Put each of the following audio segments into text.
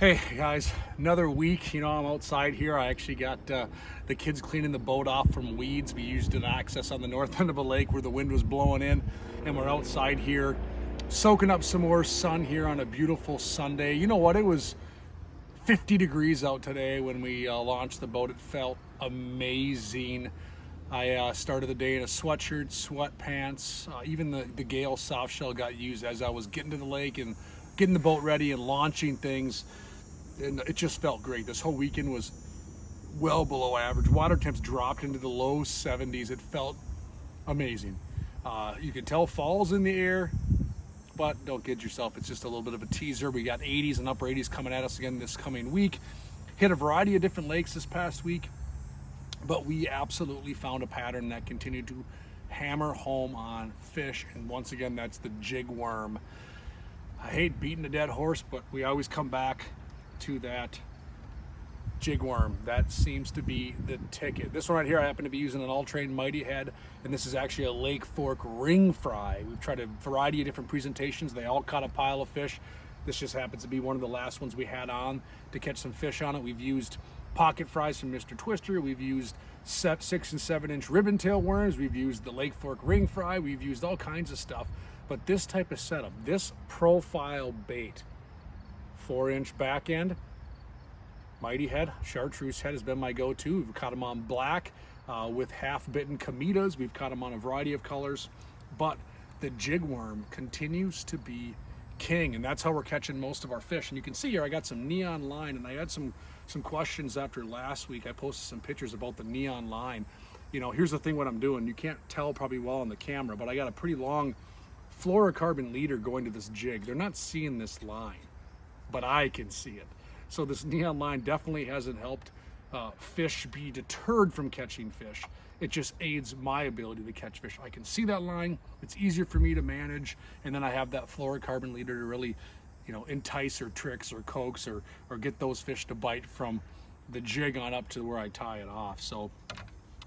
Hey guys, another week. I'm outside here. I actually got the kids cleaning the boat off from weeds. We used an access on the north end of a lake where the wind was blowing in, and we're outside here soaking up some more sun here on a beautiful Sunday. You know what? It was 50 degrees out today when we launched the boat. It felt amazing. I started the day in a sweatshirt, sweatpants, even the Gale soft shell got used as I was getting to the lake and getting the boat ready and launching things. And it just felt great. This whole weekend was well below average. Water temps dropped into the low 70s. It felt amazing. You can tell fall's in the air, but don't kid yourself. It's just a little bit of a teaser. We got 80s and upper 80s coming at us again this coming week. Hit a variety of different lakes this past week, but we absolutely found a pattern that continued to hammer home on fish. And once again, that's the jig worm. I hate beating a dead horse, but we always come back to that jig worm. That seems to be the ticket. This one right here, I happen to be using an all-terrain Mighty Head, and this is actually a Lake Fork ring fry. We've tried a variety of different presentations. They all caught a pile of fish. This just happens to be one of the last ones we had on to catch some fish on it. We've used pocket fries from Mr. Twister. We've used 6 and 7 inch ribbon tail worms. We've used the Lake Fork ring fry. We've used all kinds of stuff. But this type of setup, this profile bait, 4-inch back end, Mighty Head, chartreuse head has been my go-to. We've caught them on black with half-bitten Kamitas. We've caught them on a variety of colors. But the jig worm continues to be king, and that's how we're catching most of our fish. And you can see here I got some neon line, and I had some questions after last week. I posted some pictures about the neon line. Here's the thing what I'm doing. You can't tell probably well on the camera, but I got a pretty long fluorocarbon leader going to this jig. They're not seeing this line, but I can see it. So this neon line definitely hasn't helped fish be deterred from catching fish. It just aids my ability to catch fish. I can see that line. It's easier for me to manage, and then I have that fluorocarbon leader to really, entice or tricks or coax or get those fish to bite from the jig on up to where I tie it off. So,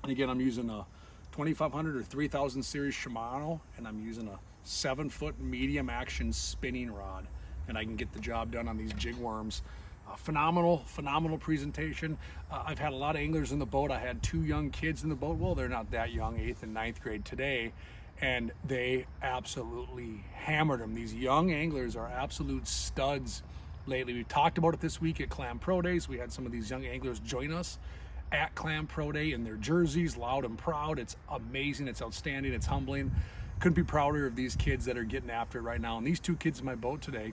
and again, I'm using a 2500 or 3000 series Shimano, and I'm using a 7-foot medium action spinning rod, and I can get the job done on these jig worms. Phenomenal presentation. I've had a lot of anglers in the boat. I had 2 young kids in the boat. Well, they're not that young, 8th and 9th grade today, and they absolutely hammered them. These young anglers are absolute studs lately. We talked about it this week at Clam Pro Days. We had some of these young anglers join us at Clam Pro Day in their jerseys, loud and proud. It's amazing. It's outstanding. It's humbling. Couldn't be prouder of these kids that are getting after it right now. And these 2 kids in my boat today,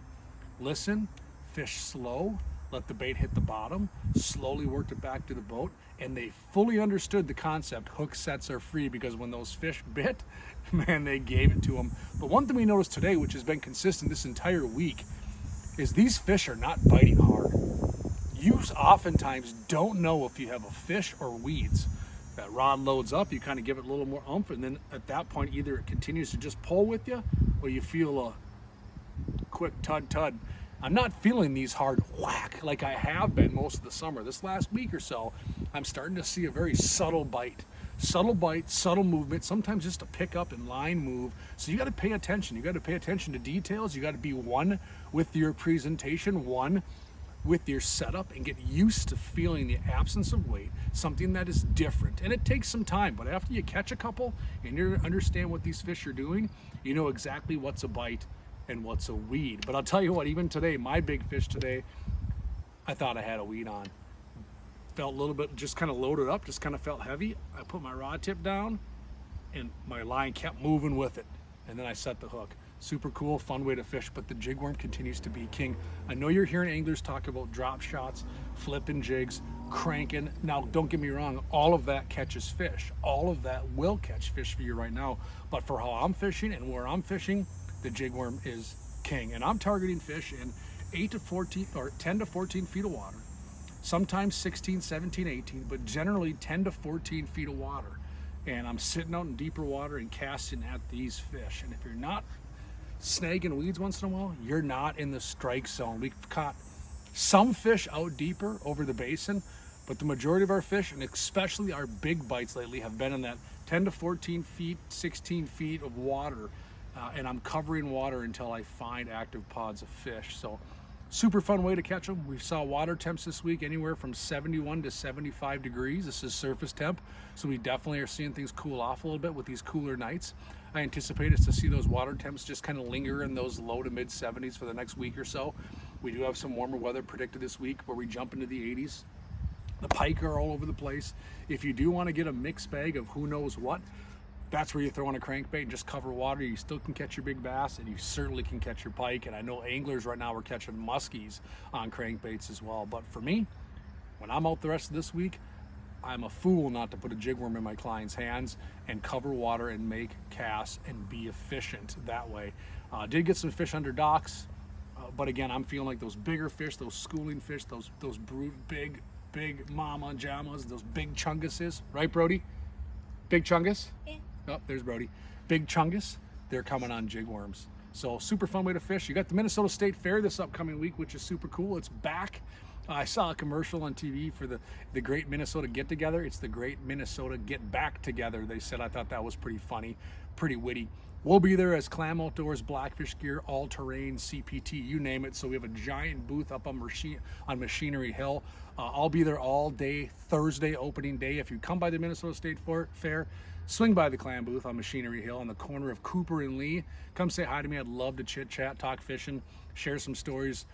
listen, fish slow, let the bait hit the bottom, slowly worked it back to the boat, and they fully understood the concept. Hook sets are free, because when those fish bit, man, they gave it to them. But one thing we noticed today, which has been consistent this entire week, is these fish are not biting hard. You oftentimes don't know if you have a fish or weeds. That rod loads up, you kind of give it a little more oomph, and then at that point either it continues to just pull with you, or you feel a quick tud. I'm not feeling these hard whack like I have been most of the summer. This last week or so, I'm starting to see a very subtle bite, subtle movement, sometimes just a pick up and line move. So you got to pay attention. You got to pay attention to details. You got to be one with your presentation, one with your setup, and get used to feeling the absence of weight, something that is different. And it takes some time, but after you catch a couple and you understand what these fish are doing, you know exactly what's a bite and what's a weed. But I'll tell you what, even today, my big fish today, I thought I had a weed on. Felt a little bit, just kind of loaded up, just kind of felt heavy. I put my rod tip down and my line kept moving with it. And then I set the hook. Super cool, fun way to fish, but the jig worm continues to be king. I know you're hearing anglers talk about drop shots, flipping jigs, cranking. Now, don't get me wrong, all of that catches fish. All of that will catch fish for you right now. But for how I'm fishing and where I'm fishing, the jig worm is king. And I'm targeting fish in 8 to 14 or 10 to 14 feet of water. Sometimes 16, 17, 18, but generally 10 to 14 feet of water. And I'm sitting out in deeper water and casting at these fish. And if you're not snagging weeds once in a while, you're not in the strike zone. We've caught some fish out deeper over the basin, but the majority of our fish, and especially our big bites lately, have been in that 10 to 14 feet, 16 feet of water. And I'm covering water until I find active pods of fish. So Super fun way to catch them. We saw water temps this week anywhere from 71 to 75 degrees. This is surface temp, so we definitely are seeing things cool off a little bit with these cooler nights. I anticipate us to see those water temps just kind of linger in those low to mid 70s for the next week or so. We do have some warmer weather predicted this week where we jump into the 80s. The pike are all over the place. If you do want to get a mixed bag of who knows what, that's where you throw in a crankbait and just cover water. You still can catch your big bass, and you certainly can catch your pike. And I know anglers right now are catching muskies on crankbaits as well. But for me, when I'm out the rest of this week, I'm a fool not to put a jig worm in my client's hands and cover water and make casts and be efficient that way. Did get some fish under docks, but again, I'm feeling like those bigger fish, those schooling fish, those big mama jamas, those big chunguses, right, Brody? Big chungus? Yeah. Oh, there's Brody. Big chungus, they're coming on jig worms. So super fun way to fish. You got the Minnesota State Fair this upcoming week, which is super cool. It's back. I saw a commercial on TV for the Great Minnesota Get Together. It's the Great Minnesota Get Back Together, they said. I thought that was pretty funny, pretty witty. We'll be there as Clam Outdoors, Blackfish Gear, all-terrain, CPT, you name it. So we have a giant booth up on Machinery Hill. I'll be there all day, Thursday opening day. If you come by the Minnesota State Fair, swing by the Clam booth on Machinery Hill on the corner of Cooper and Lee. Come say hi to me. I'd love to chit chat, talk fishing, share some stories,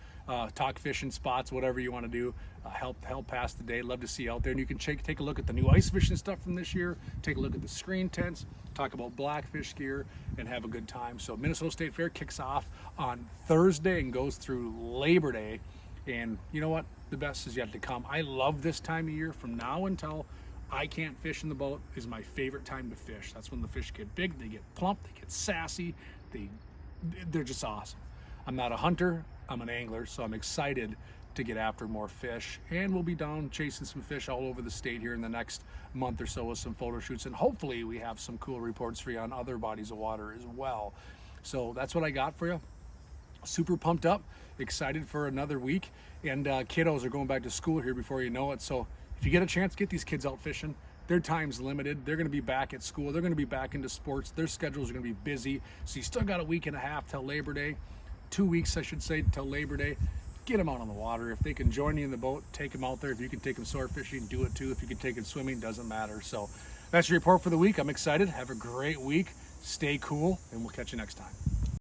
talk fishing spots, whatever you want to do. Help pass the day. Love to see you out there. And you can take a look at the new ice fishing stuff from this year, take a look at the screen tents, talk about Blackfish gear, and have a good time. So Minnesota State Fair kicks off on Thursday and goes through Labor Day. And you know what? The best is yet to come. I love this time of year. From now until I can't fish in the boat is my favorite time to fish. That's when the fish get big, they get plump, they get sassy, they're just awesome. I'm not a hunter, I'm an angler, so I'm excited to get after more fish. And we'll be down chasing some fish all over the state here in the next month or so with some photo shoots. And hopefully we have some cool reports for you on other bodies of water as well. So that's what I got for you. Super pumped up, excited for another week. And kiddos are going back to school here before you know it. So if you get a chance, get these kids out fishing. Their time's limited. They're going to be back at school. They're going to be back into sports. Their schedules are going to be busy. So you still got a week and a half till Labor Day. 2 weeks, I should say, till Labor Day. Get them out on the water. If they can join you in the boat, take them out there. If you can take them sword fishing, do it too. If you can take them swimming, doesn't matter. So that's your report for the week. I'm excited. Have a great week. Stay cool, and we'll catch you next time.